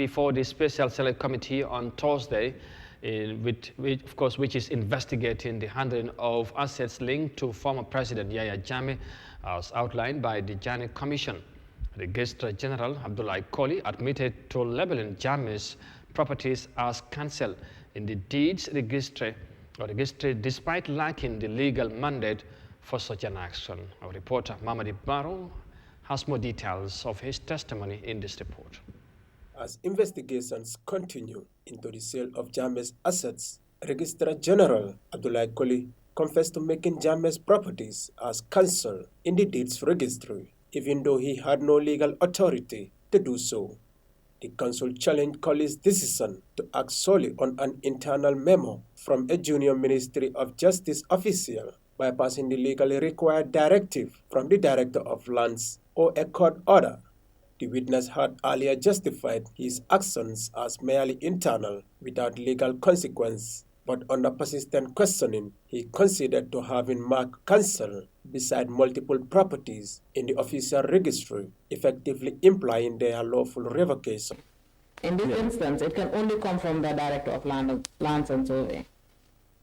before the Special Select Committee on Thursday, which is investigating the handling of assets linked to former President Yahya Jammeh, as outlined by the Jammeh Commission. Registrar General Abdullah Koli admitted to labeling Jammeh's properties as cancelled in the deeds registry despite lacking the legal mandate for such an action. Our reporter Mamadi Baro has more details of his testimony in this report. As investigations continue into the sale of Jammeh's assets, Registrar General Abdullah Koli confessed to making Jammeh's properties as cancelled in the deeds registry, even though he had no legal authority to do so. The council challenged Koli's decision to act solely on an internal memo from a junior Ministry of Justice official, bypassing the legally required directive from the Director of Lands or a court order. The witness had earlier justified his actions as merely internal without legal consequence, but under persistent questioning, he conceded to having marked cancel beside multiple properties in the official registry, effectively implying their lawful revocation. In this instance, it can only come from the Director of Lands and Survey.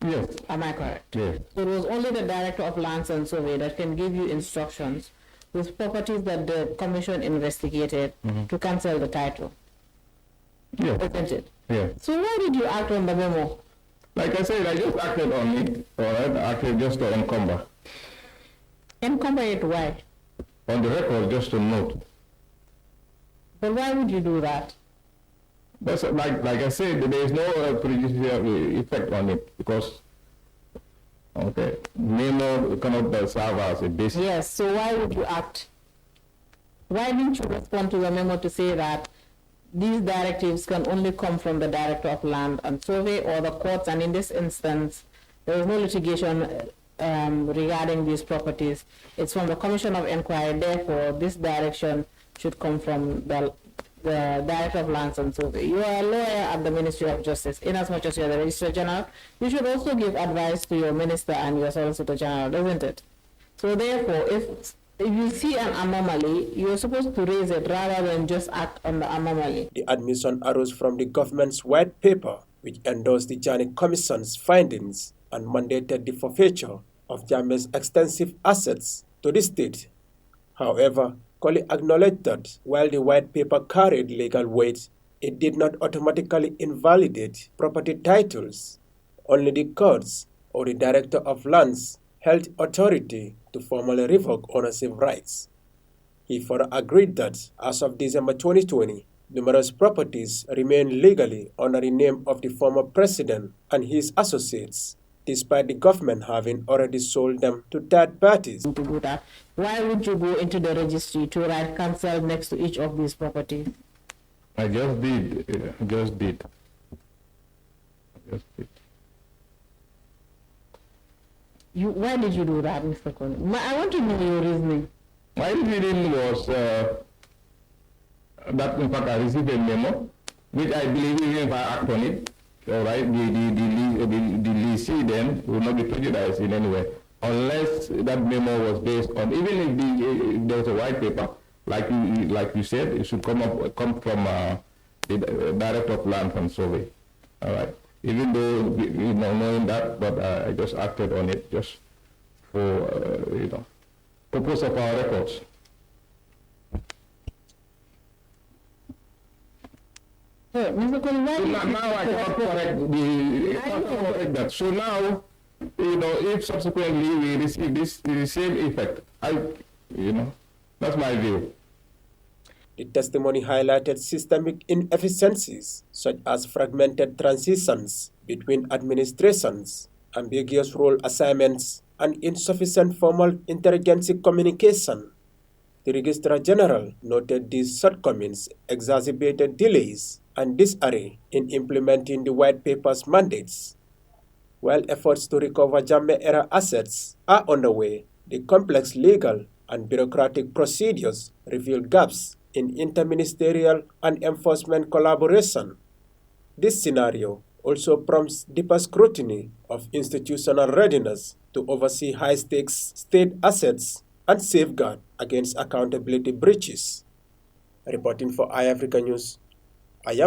Yes. Am I correct? Yes. So it was only the Director of Lands and Survey that can give you instructions with properties that the Commission investigated to cancel the title. Yes. Isn't it? Yes. So why did you act on the memo? Like I said, I just acted on it, all right? Acted just to encumber. Encumber it, why? On the record, just to note. But why would you do that? That's like I said, there is no prejudicial effect on it because, okay, memo cannot serve as a basis. Yes, so why would you act? Why didn't you respond to the memo to say that these directives can only come from the Director of Land and Survey or the courts, and in this instance, there is no litigation regarding these properties. It's from the Commission of Inquiry, therefore, this direction should come from the Director of Lands and Survey. You are a lawyer at the Ministry of Justice. In as much as you are the Registrar General, you should also give advice to your Minister and your Solicitor General, isn't it? So therefore, if you see an anomaly, you're supposed to raise it rather than just act on the anomaly. The admission arose from the government's white paper, which endorsed the Jammeh Commission's findings and mandated the forfeiture of Jammeh's extensive assets to the state. However, Koli acknowledged that while the white paper carried legal weight, it did not automatically invalidate property titles. Only the courts or the Director of Lands held authority to formally revoke ownership rights. He further agreed that as of December 2020, numerous properties remain legally under the name of the former president and his associates, despite the government having already sold them to third parties. To do that, why would you go into the registry to write cancel next to each of these properties? I just did. Why did you do that, Mr. Koli? I want to know your reasoning. My reasoning was that in fact I received a memo, which I believe even if I act on it, all right, the leasee then will not be prejudiced in any way, unless that memo was based on, even if there was a white paper, like you said, it should come from the Director of Land and Survey, all right. Even though knowing that, but I just acted on it just for purpose of our records. Mr. Koli, why so now I cannot correct that. So now, if subsequently we receive the same effect, that's my view. The testimony highlighted systemic inefficiencies, such as fragmented transitions between administrations, ambiguous role assignments, and insufficient formal interagency communication. The Registrar General noted these shortcomings exacerbated delays and disarray in implementing the white paper's mandates. While efforts to recover Jammeh-era assets are underway, the complex legal and bureaucratic procedures reveal gaps in interministerial and enforcement collaboration. This scenario also prompts deeper scrutiny of institutional readiness to oversee high-stakes state assets and safeguard against accountability breaches. Reporting for Eyeafrica News,